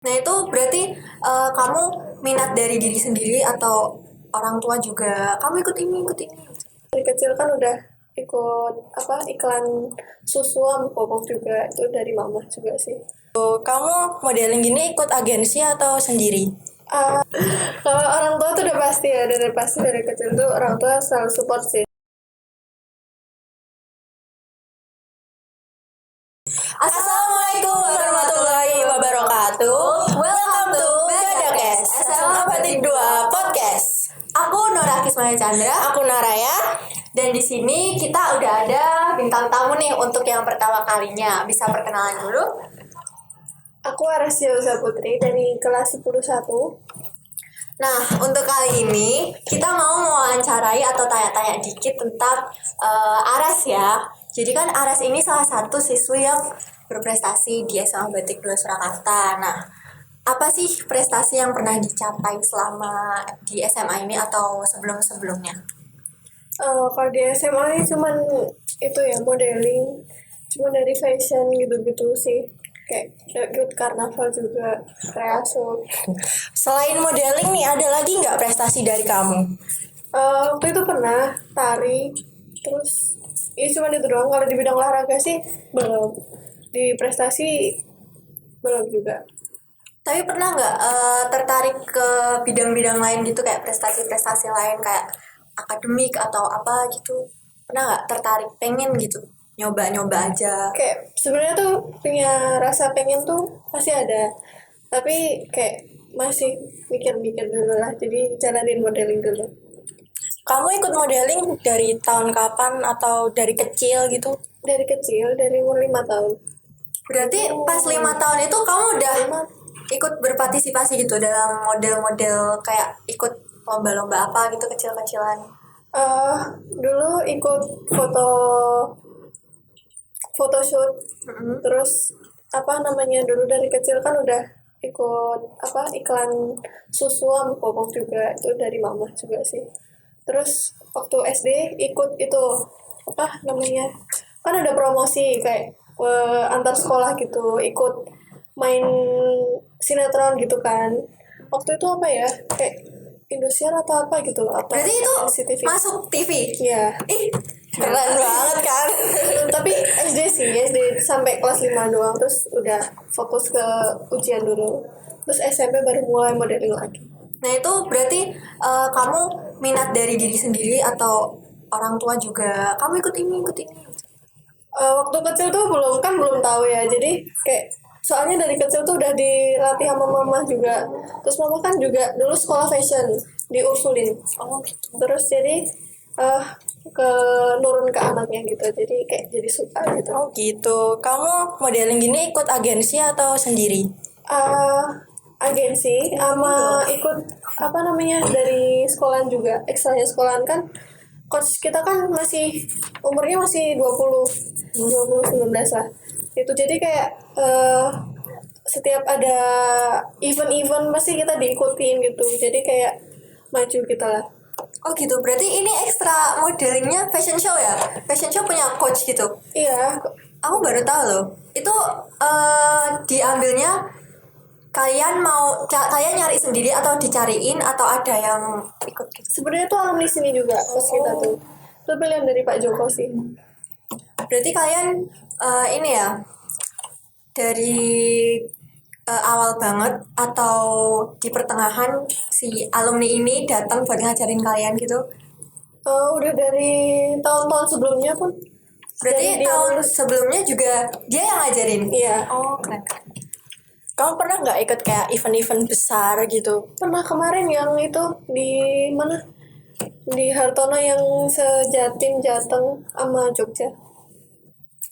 Nah itu berarti kamu minat dari diri sendiri atau orang tua juga? Kamu ikut ini, ikut ini. Dari kecil kan udah ikut apa iklan susu sama popok juga, itu dari mama juga sih. Kamu modeling gini ikut agensi atau sendiri? Ah, kalau orang tua tuh udah pasti ya, dari kecil tuh orang tua selalu support sih. Assalamualaikum warahmatullahi wabarakatuh. Welcome to Gadakes SMA Batik 2 Podcast. Aku Nora Kismaya Chandra, aku Naraya. Dan di sini kita udah ada bintang tamu nih untuk yang pertama kalinya. Bisa perkenalan dulu? Aku Arasya Putri dari kelas 11. Nah, untuk kali ini kita mau mewawancarai atau tanya-tanya dikit tentang Aras ya. Jadi kan Aras ini salah satu siswi yang berprestasi di SMA Batik 2 Surakarta. Nah, apa sih prestasi yang pernah dicapai selama di SMA ini atau sebelum-sebelumnya? Kalau di SMA ini cuman itu ya modeling, cuma dari fashion gitu-gitu sih, kayak ikut karnaval juga, kreaso. Selain modeling nih, ada lagi nggak prestasi dari kamu? Waktu itu pernah tari, terus ya cuma itu doang. Kalau di bidang olahraga sih belum, di prestasi belum juga. Tapi pernah nggak tertarik ke bidang-bidang lain gitu kayak prestasi-prestasi lain kayak akademik atau apa gitu? Pernah nggak tertarik pengen gitu nyoba-nyoba aja? Kayak sebenarnya tuh punya rasa pengen tuh pasti ada, tapi kayak masih mikir-mikir dulu lah, jadi jalanin modeling dulu. Kamu ikut modeling dari tahun kapan atau dari kecil gitu? Dari kecil, dari umur 5 tahun. Berarti pas 5 tahun itu kamu udah Lima, ikut berpartisipasi gitu dalam model-model kayak ikut lomba-lomba apa gitu kecil-kecilan? eh dulu ikut photoshoot. Terus apa namanya, dulu dari kecil kan udah ikut apa iklan susu sama popok juga, itu dari mama juga sih. Terus waktu SD ikut itu apa namanya, kan ada promosi kayak antar sekolah gitu, ikut main sinetron gitu kan. Waktu itu apa ya, kayak Indosiar atau apa gitu, apa Berarti itu CCTV. masuk TV? Iya. Ih, keren banget kan? Tapi SD sampai kelas 5 doang, terus udah fokus ke ujian dulu, terus SMP baru mulai modeling lagi. Nah itu berarti kamu minat dari diri sendiri atau orang tua juga? Kamu ikut ini, ikut ini. Waktu kecil tuh belum tahu ya, jadi kayak soalnya dari kecil tuh udah dilatih sama mama juga, terus mama kan juga dulu sekolah fashion di Ursulin. Oh gitu. Terus jadi eh ke nurun ke anaknya gitu, jadi kayak jadi suka gitu. Oh gitu. Kamu modeling gini ikut agensi atau sendiri? uh, Agensi sama ikut apa namanya, dari sekolahan juga, ekstranya sekolahan kan. Coach kita kan masih umurnya masih 19 lah itu, jadi kayak setiap ada event-event pasti kita diikutin gitu, jadi kayak maju kita lah. Oh gitu. Berarti ini ekstra modelingnya fashion show ya? Fashion show punya coach gitu? Iya. Aku baru tahu loh. Itu diambilnya kalian nyari sendiri atau dicariin atau ada yang ikut gitu? Sebenarnya tuh alumni sini juga pas kita tuh, itu pilihan dari Pak Joko sih. Berarti kalian ini ya dari awal banget atau di pertengahan si alumni ini datang buat ngajarin kalian gitu? Udah dari tahun-tahun sebelumnya pun. Berarti Dari dia tahun lulus. sebelumnya juga dia yang ngajarin? Iya. Oh keren keren. Kamu pernah nggak ikut kayak event-event besar gitu? Pernah kemarin yang itu di mana? Di Hartono yang sejatim Jateng sama Jogja.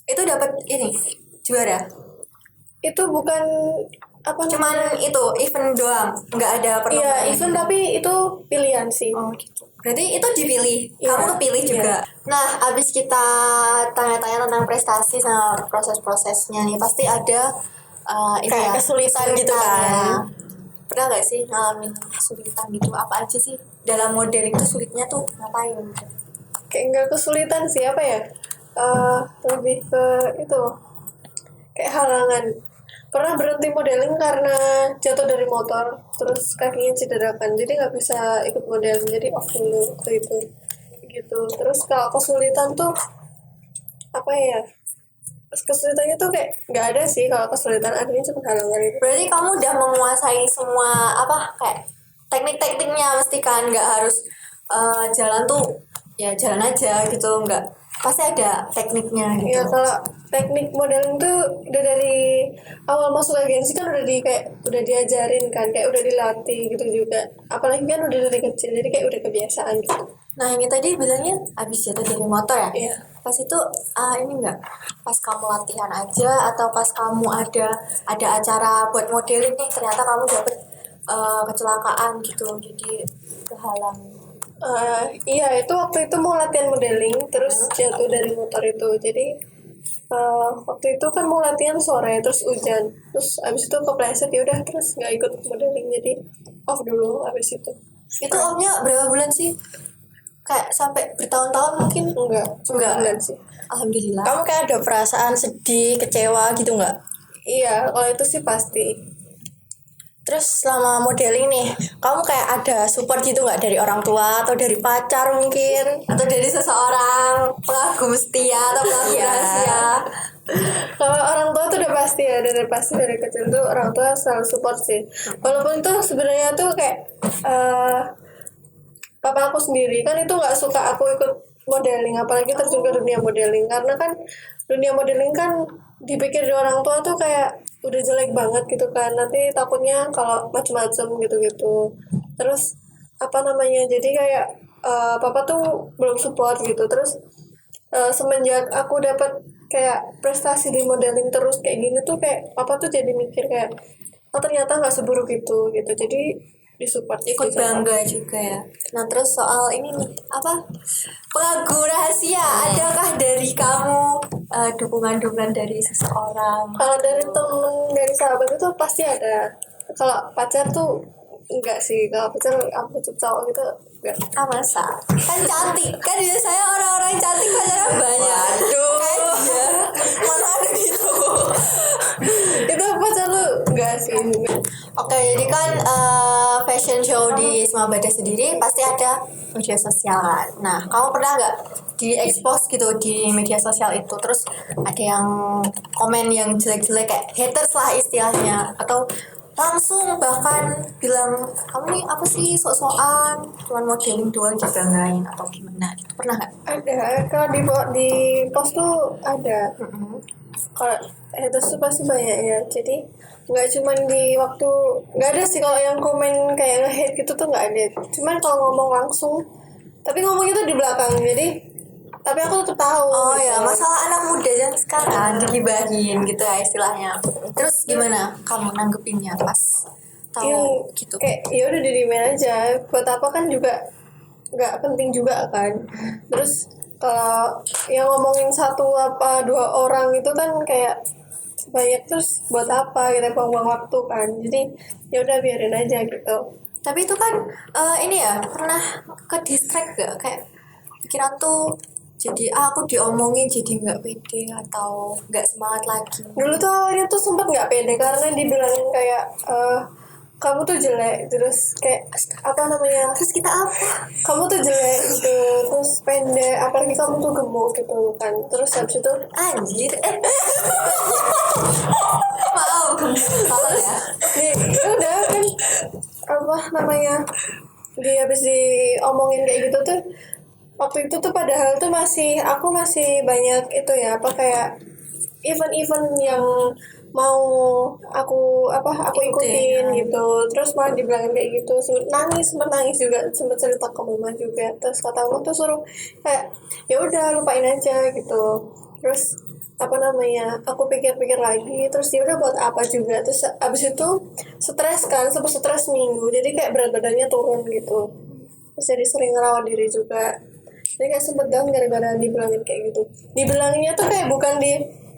Itu dapat ini juara? Itu bukan apa Cuman namanya? itu event doang, nggak ada Iya, perlombaan? event tapi itu pilihan sih. Oh gitu. Berarti itu dipilih, Iya, kamu kepilih iya. juga. Nah, abis kita tanya-tanya tentang prestasi sama proses-prosesnya nih, pasti ada ini Kayak ya, kesulitan gitu kan. ya. Pernah nggak sih ngalamin kesulitan gitu? Apa aja sih dalam modeling itu sulitnya tuh ngapain? Kayak nggak kesulitan sih, apa ya? Lebih ke itu kayak halangan. pernah berhenti modeling karena jatuh dari motor terus kakinya cedera kan, jadi nggak bisa ikut modeling, jadi off dulu waktu itu gitu. Terus kalau kesulitan tuh apa ya, kesulitannya tuh kayak nggak ada sih, kalau kesulitan akhirnya cuma halangan itu. Berarti kamu udah menguasai semua apa kayak teknik-tekniknya mesti kan, nggak harus jalan tuh ya jalan aja gitu, nggak pasti ada tekniknya gitu. Ya kalau teknik modeling tuh udah dari awal masuk agensi kan udah udah diajarin kan, kayak udah dilatih gitu juga, apalagi kan udah dari kecil jadi kayak udah kebiasaan gitu. Nah ini tadi bilangnya abis jatuh dari motor ya? Iya. Pas itu ini enggak pas kamu latihan aja atau pas kamu ada acara buat modeling nih ternyata kamu dapet kecelakaan gitu jadi kehalang. Iya itu waktu itu mau latihan modeling terus jatuh dari motor itu, jadi waktu itu kan mau latihan sore terus hujan, terus abis itu kepleset ya udah terus nggak ikut modeling, jadi off dulu abis itu. Itu omnya berapa bulan sih? Kayak sampai bertahun-tahun mungkin? Enggak bulan sih. Alhamdulillah. Kamu kayak ada perasaan sedih, kecewa gitu nggak? Iya kalau itu sih pasti. Terus selama modeling nih, kamu kayak ada support gitu nggak dari orang tua atau dari pacar mungkin? Atau dari seseorang pengagum setia atau pengagum Iya. rahasia? Kalau orang tua tuh udah pasti ya, dari kecil tuh orang tua selalu support sih. Walaupun tuh sebenarnya tuh kayak papa aku sendiri kan itu nggak suka aku ikut modeling, apalagi terjun ke dunia modeling, karena kan dunia modeling kan dipikir di orang tua tuh kayak udah jelek banget gitu kan, nanti takutnya kalau macem-macem gitu-gitu. Terus apa namanya, jadi kayak papa tuh belum support gitu. Terus semenjak aku dapat kayak prestasi di modeling terus kayak gini tuh kayak papa tuh jadi mikir kayak oh ternyata nggak seburuk itu gitu, jadi disupport Ikut gitu. bangga juga ya. Nah terus soal ini nih apa pengagum rahasia, adakah dari kamu dukungan-dukungan dari seseorang? Kalau dari temen, dari sahabat itu pasti ada. Kalau pacar tuh enggak sih, kalau pacar aku cowok gitu enggak. Masa kan cantik kan biasanya orang-orang cantik pacarnya banyak. Aduh. Aja mana ada gitu. Itu pacar lu enggak sih. Oke, jadi kan fashion show di Semabada sendiri pasti ada media sosial kan. Nah, kamu pernah nggak di-expose gitu di media sosial itu, terus ada yang komen yang jelek-jelek kayak haters lah istilahnya, atau langsung bahkan bilang kamu nih apa sih sok-sokan cuman modeling doang dibanggain atau gimana gitu, pernah nggak? Ada, kalau di post tuh ada. Kalau haters tuh pasti banyak ya, jadi nggak cuman di waktu, nggak ada sih kalau yang komen kayak nge-hate gitu tuh nggak ada, cuman kalau ngomong langsung, tapi ngomongnya tuh di belakang, jadi tapi aku tetap tahu. Oh gitu. ya, masalah anak muda zaman sekarang digibahin gitu ya istilahnya. Terus gimana kamu nanggepinnya pas tahu Yang gitu? kayak ya udah didiemin aja, buat apa kan juga nggak penting juga kan. Terus kalau yang ngomongin satu apa dua orang itu kan kayak banyak, terus buat apa kita buang-buang waktu kan, jadi ya udah biarin aja gitu. Tapi itu kan ini ya pernah ke distract gak kayak pikiran tuh jadi aku diomongin jadi nggak pede atau nggak semangat lagi? Dulu tuh awalnya tuh sempet nggak pede karena dibilangin kayak kamu tuh jelek, terus kayak apa namanya, Terus kita apa? kamu tuh jelek gitu, terus pendek, apalagi kamu tuh gemuk gitu kan. Terus habis itu Anjir. Maaf. Salah ya. ya udah kan apa namanya, habis diomongin kayak gitu tuh, waktu itu tuh padahal tuh aku masih banyak itu ya, apa kayak event-event yang mau aku ikutin gitu. Terus malah dibilangin kayak gitu, sempet nangis juga, sempet cerita ke mama juga. Terus kata mama tuh suruh kayak ya udah lupain aja gitu. Terus apa namanya, aku pikir-pikir lagi, terus ya udah buat apa juga. Terus abis itu stres kan, sempet stres seminggu, jadi kayak berat badannya turun gitu. Terus jadi sering ngerawat diri juga, jadi kayak sempet down gara-gara dibilangin kayak gitu. Dibilanginnya tuh kayak bukan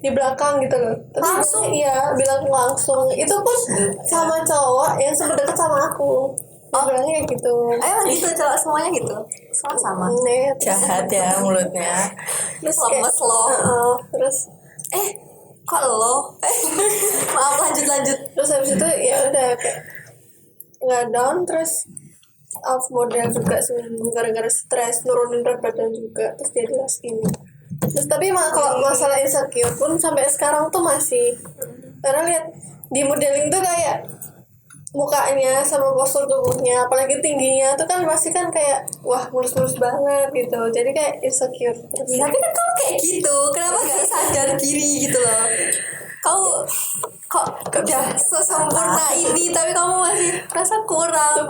di belakang gitu loh, tapi Langsung? iya bilang langsung. Itu pun sama cowok yang sempet deket sama aku, dibilangnya kayak gitu. Emang gitu cowok semuanya gitu. Sama-sama. Net. Jahat ya mulutnya. Terus Lemes loh. terus Eh, Kok lo? Maaf, lanjut. Terus habis itu ya udah kayak nggak down, terus off model juga seminggu gara-gara stres, nurunin berat badan juga, terus jadi ini. Terus tapi kalau masalah insecure pun sampai sekarang tuh masih, karena lihat di modeling tuh kayak mukanya sama postur tubuhnya, apalagi tingginya tuh kan pasti kan kayak wah mulus-mulus banget gitu, jadi kayak insecure terus. Ya, tapi kan kamu kayak gitu, kenapa gak sadar diri gitu loh? Kau kok udah sesempurna ini tapi kamu masih merasa kurang.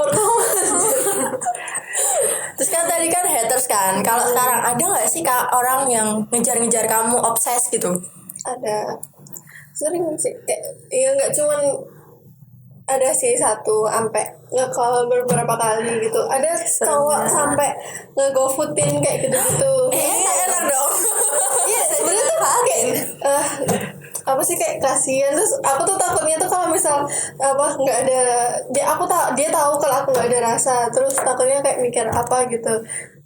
Terus kan tadi kan haters kan. Kalau sekarang ada nggak sih Kak orang yang ngejar-ngejar kamu, obses gitu? Ada, sering sih, ya nggak cuman ada sih satu sampai nge-call beberapa kali gitu, ada cowok sampai nge-GoFoodin kayak gitu-gitu. Enak dong. Iya sebenarnya tuh kayak apa sih, kayak kasihan. Terus aku tuh takutnya tuh kalau misal apa nggak ada dia tahu kalau aku nggak ada rasa, terus takutnya kayak mikir apa gitu.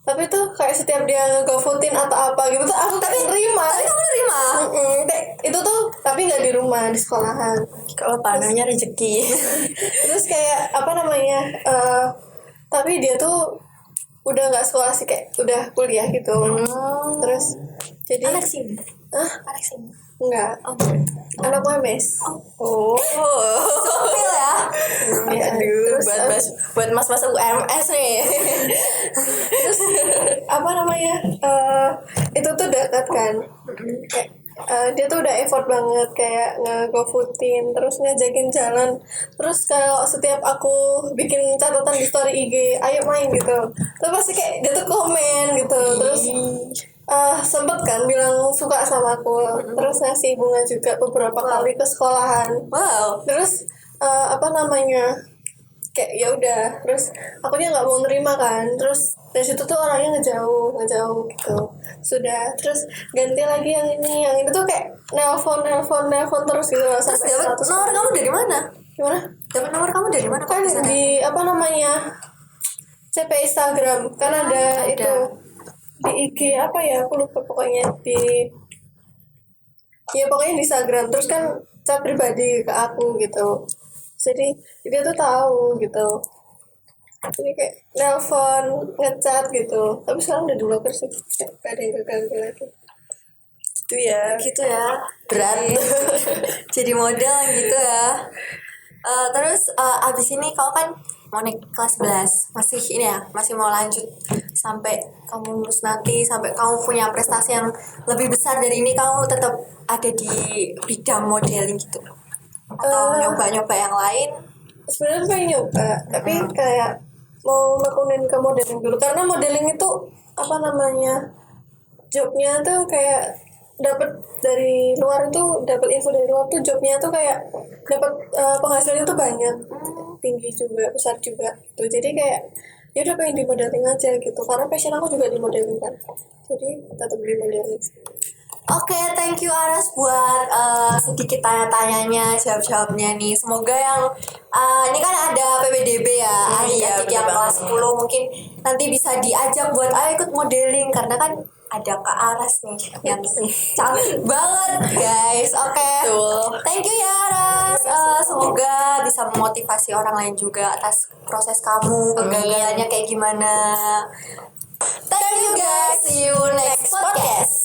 Tapi tuh kayak setiap dia nge-GoFoodin atau apa gitu tuh aku terima. Tapi kamu nerima? Kayak itu tuh, tapi nggak di rumah, di sekolahan. Kalau namanya rezeki. Terus kayak apa namanya, tapi dia tuh udah nggak sekolah sih, kayak udah kuliah gitu. Terus jadi Anak sini. Anak sini. enggak, anak UMS. Oh. Sopil ya. Aduh, Terus, buat mas-mas UMS nih. terus apa namanya, itu tuh dekat kan, kayak dia tuh udah effort banget kayak nge-GoFoodin, terus ngajakin jalan. Terus kalau setiap aku bikin catatan di story IG ayo main gitu, terus pasti kayak dia tuh komen gitu. Terus sempet kan bilang suka sama aku, terus ngasih bunga juga beberapa kali ke sekolahan. Wow. Terus apa namanya, kayak ya udah, terus akunya nggak mau nerima kan. Terus dari situ tuh orangnya ngejauh gitu. Sudah, terus ganti lagi yang ini tuh kayak nelpon terus gitu loh, Terus sampai dapat 100 nomor kamu dari mana? gimana? Dapat nomor kamu dari mana? Kan di apa namanya, CP Instagram kan ada itu di IG apa ya, aku lupa pokoknya, ya pokoknya di Instagram. Terus kan chat pribadi ke aku gitu, jadi dia tuh tahu gitu, jadi kayak nelpon, ngechat gitu. Tapi sekarang udah diblokir sih, gak ada yang ganggu lagi. Itu ya. Gitu ya. Berat. Jadi model gitu ya. Terus abis ini kau kan mau naik kelas 11, masih ini ya, masih mau lanjut sampai kamu lulus nanti, sampai kamu punya prestasi yang lebih besar dari ini, kamu tetap ada di bidang modeling gitu atau nyoba-nyoba yang lain? Sebenarnya pengen nyoba, tapi kayak mau nekunin ke modeling dulu, karena modeling itu apa namanya, jobnya tuh kayak dapat dari luar, itu dapat info dari luar tuh jobnya tuh kayak dapat penghasilannya tuh banyak, tinggi juga, besar juga gitu. Jadi kayak ya udah pengen di modeling aja gitu, karena passion aku juga di modeling kan, jadi tetap di modeling. Oke, thank you Aras buat sedikit tanya-tanyanya, jawab-jawabnya nih. Semoga yang ini kan ada PPDB ya, adik-adik yang kelas 10 mungkin nanti bisa diajak buat ayo ikut modeling, karena kan ada Kak Aras nih yang cantik banget guys. Oke, thank you ya Aras. Semoga bisa memotivasi orang lain juga atas proses kamu, kegagalannya kayak gimana. Thank you guys, see you next podcast.